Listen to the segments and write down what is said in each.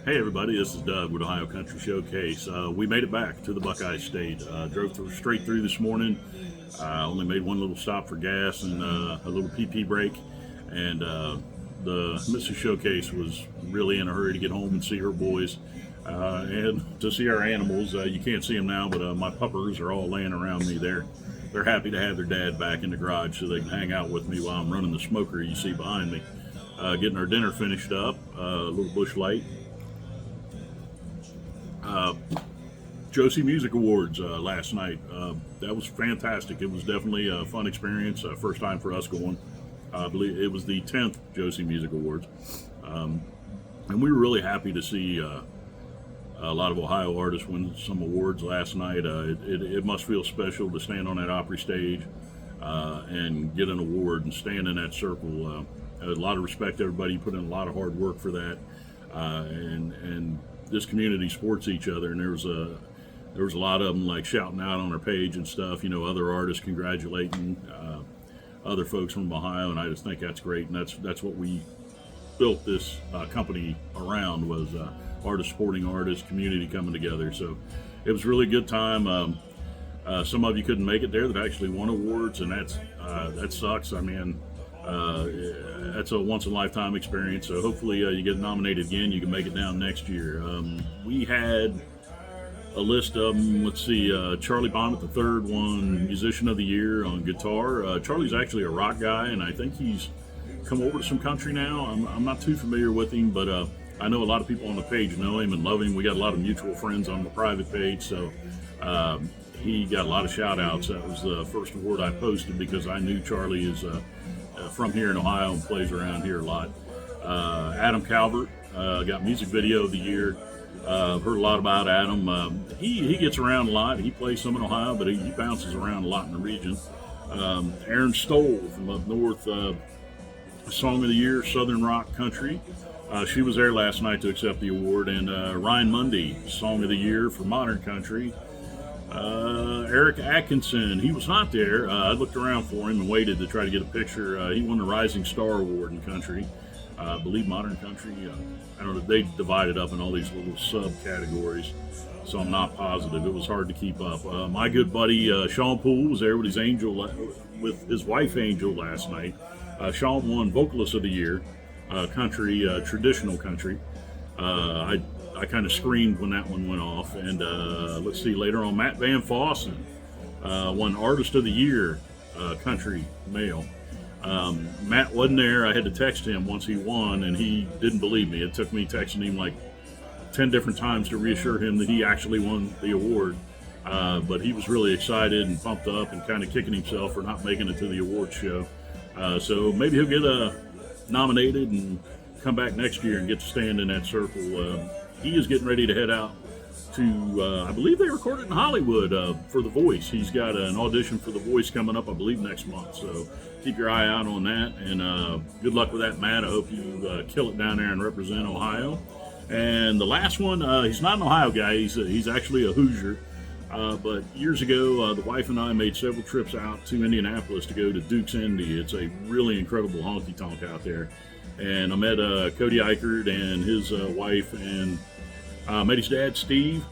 Hey everybody, this is Doug with Ohio Country Showcase. We made it back to the Buckeye State. Straight through this morning. Only made one little stop for gas and a little PP break. And the Mrs. Showcase was really in a hurry to get home and see her boys. And to see our animals. You can't see them now, but my puppers are all laying around me there. They're happy to have their dad back in the garage so they can hang out with me while I'm running the smoker you see behind me. Getting our dinner finished up, a little bush light. Josie Music Awards last night. That was fantastic. It was definitely a fun experience. First time for us going. I believe it was the 10th Josie Music Awards. And we were really happy to see a lot of Ohio artists win some awards last night. It must feel special to stand on that Opry stage and get an award and stand in that circle. A lot of respect to everybody. Put in a lot of hard work for that. And this community supports each other, and there was a lot of them like shouting out on our page and stuff, other artists congratulating other folks from Ohio, and I just think that's great, and that's what we built this company around, was artists supporting artists, community coming together. So it was a really good time. Some of you couldn't make it there that actually won awards, and that sucks. I mean, that's a once-in-a-lifetime experience, so hopefully you get nominated again. You can make it down next year. We had a list of them. Let's see, Charlie Bonnet III won Musician of the Year on guitar. Charlie's actually a rock guy, and I think he's come over to some country now. I'm not too familiar with him, but I know a lot of people on the page know him and love him. We got a lot of mutual friends on the private page, so he got a lot of shout-outs. That was the first award I posted because I knew Charlie is from here in Ohio and plays around here a lot. Adam Calvert got Music Video of the Year. Heard a lot about Adam. He gets around a lot. He plays some in Ohio, but he bounces around a lot in the region. Aaron Stoll from up north, Song of the Year, Southern Rock Country. She was there last night to accept the award. And Ryan Mundy, Song of the Year for Modern Country. Eric Atkinson, he was not there. I looked around for him and waited to try to get a picture. He won the Rising Star Award in country. I believe Modern Country. I don't know. They divided up in all these little subcategories, so I'm not positive. It was hard to keep up. My good buddy Sean Poole was there with his wife Angel last night. Sean won Vocalist of the Year, country, traditional country. I kind of screamed when that one went off. And let's see, later on, Matt Van Fossen won Artist of the Year, country male. Matt wasn't there. I had to text him once he won, and he didn't believe me. It took me texting him like 10 different times to reassure him that he actually won the award. But he was really excited and pumped up and kind of kicking himself for not making it to the award show. So maybe he'll get nominated and come back next year and get to stand in that circle. He is getting ready to head out to, I believe they recorded in Hollywood for The Voice. He's got an audition for The Voice coming up, I believe, next month. So keep your eye out on that. And good luck with that, Matt. I hope you kill it down there and represent Ohio. And the last one, he's not an Ohio guy. He's actually a Hoosier. But years ago, the wife and I made several trips out to Indianapolis to go to Duke's Indy. It's a really incredible honky-tonk out there. And I met Cody Eichert and his wife, and met his dad, Steve.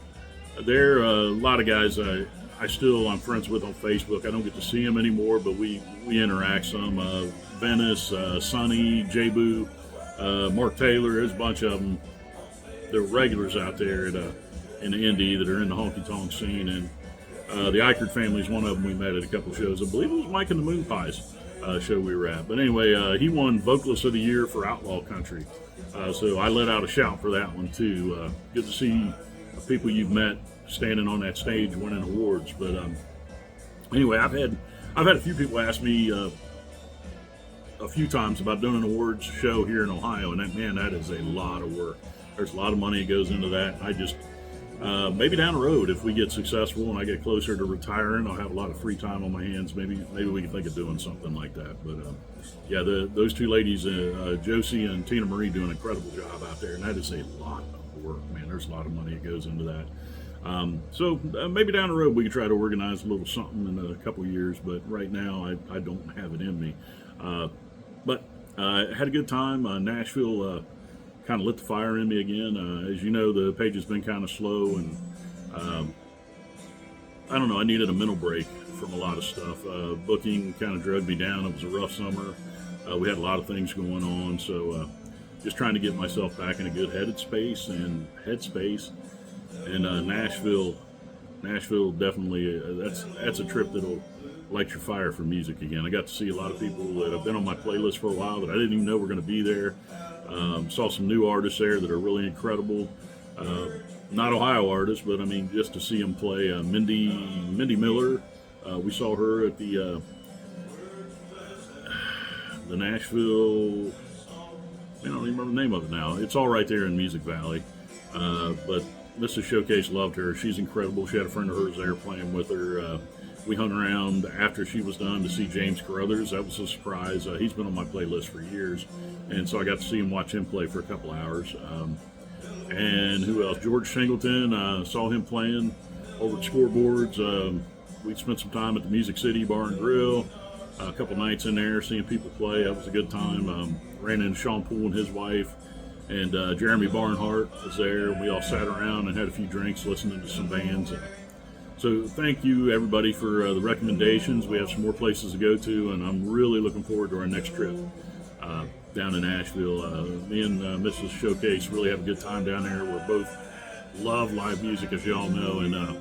There are a lot of guys I'm friends with on Facebook. I don't get to see them anymore, but we interact some. Venice, Sonny, J-Boo, Mark Taylor, there's a bunch of them. They're regulars out there in the Indy that are in the honky-tonk scene. And the Eichert family is one of them we met at a couple shows. I believe it was Mike and the Moon Pies show we were at. But anyway, he won Vocalist of the Year for Outlaw Country. So I let out a shout for that one too. Good to see people you've met standing on that stage winning awards. But anyway, I've had a few people ask me a few times about doing an awards show here in Ohio, and that is a lot of work. There's a lot of money that goes into that. I just maybe down the road, if we get successful and I get closer to retiring, I'll have a lot of free time on my hands. Maybe we can think of doing something like that. But yeah, those two ladies, Josie and Tina Marie, do an incredible job out there, and that is a lot of work, man. There's a lot of money that goes into that. So maybe down the road we can try to organize a little something in a couple of years, but right now I don't have it in me. But I had a good time. Nashville kind of lit the fire in me again. As you know, the page has been kind of slow, and I don't know, I needed a mental break from a lot of stuff. Booking kind of dragged me down. It was a rough summer. We had a lot of things going on, so just trying to get myself back in a good headspace. And Nashville definitely, that's a trip that'll light your fire for music again. I got to see a lot of people that have been on my playlist for a while that I didn't even know were going to be there. Saw some new artists there that are really incredible. Not Ohio artists, but I mean, just to see them play. Mindy Miller, we saw her at the Nashville, I don't even remember the name of it now. It's all right there in Music Valley. But Mrs. Showcase loved her. She's incredible. She had a friend of hers there playing with her. We hung around after she was done to see James Carruthers. That was a surprise. He's been on my playlist for years. And so I got to see him, watch him play for a couple hours. And who else? George Singleton. Saw him playing over at Scoreboards. We spent some time at the Music City Bar and Grill. A couple nights in there seeing people play. That was a good time. Ran into Sean Poole and his wife. And Jeremy Barnhart was there. We all sat around and had a few drinks listening to some bands. So thank you, everybody, for the recommendations. We have some more places to go to, and I'm really looking forward to our next trip down in Nashville. Me and Mrs. Showcase really have a good time down there. We both love live music, as you all know, and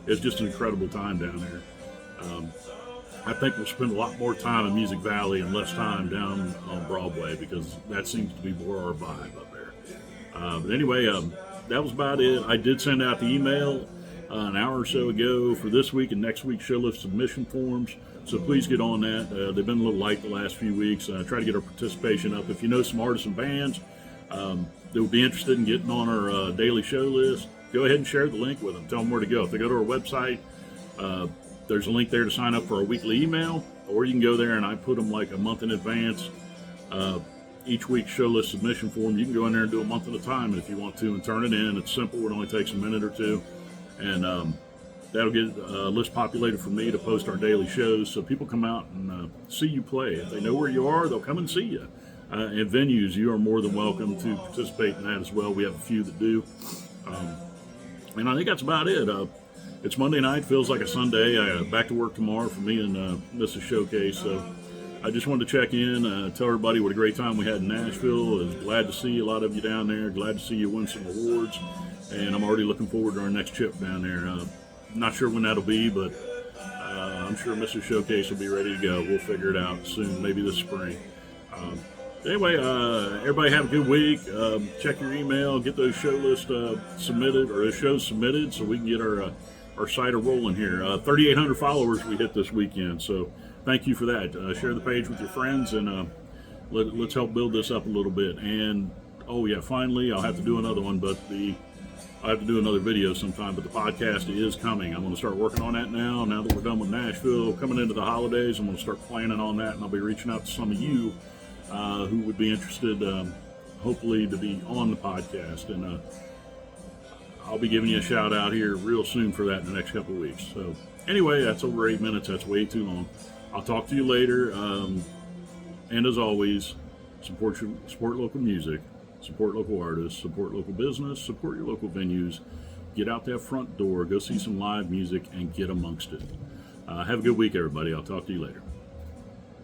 it's just an incredible time down there. I think we'll spend a lot more time in Music Valley and less time down on Broadway, because that seems to be more our vibe up there. But anyway, that was about it. I did send out the email an hour or so ago for this week and next week's show list submission forms, so please get on that. They've been a little light the last few weeks. Try to get our participation up. If you know some artists and bands that would be interested in getting on our daily show list, go ahead and share the link with them. Tell them where to go. If they go to our website, there's a link there to sign up for our weekly email, or you can go there and I put them like a month in advance. Each week's show list submission form, you can go in there and do a month at a time if you want to and turn it in. It's simple. It only takes a minute or two. And that'll get a list populated for me to post our daily shows, so people come out and see you play. If they know where you are, they'll come and see you. At venues, you are more than welcome to participate in that as well. We have a few that do. And I think that's about it. It's Monday night, feels like a Sunday. Back to work tomorrow for me and Mrs. Showcase. So I just wanted to check in, tell everybody what a great time we had in Nashville. I was glad to see a lot of you down there. Glad to see you win some awards. And I'm already looking forward to our next trip down there. Not sure when that'll be, but I'm sure Mrs. Showcase will be ready to go. We'll figure it out soon, maybe this spring. Anyway, everybody have a good week. Check your email, get those show lists submitted, or those shows submitted, so we can get our site rolling here. 3,800 followers we hit this weekend, so thank you for that. Share the page with your friends, and let's help build this up a little bit. And oh yeah, finally, I'll have to do another one, but I have to do another video sometime, but the podcast is coming. I'm going to start working on that now that we're done with Nashville. Coming into the holidays, I'm going to start planning on that, and I'll be reaching out to some of you who would be interested, hopefully, to be on the podcast. And I'll be giving you a shout out here real soon for that in the next couple of weeks. So anyway, that's over 8 minutes. That's way too long. I'll talk to you later. And as always, support local music. Support local artists, support local business, support your local venues. Get out that front door, go see some live music, and get amongst it. Have a good week, everybody. I'll talk to you later.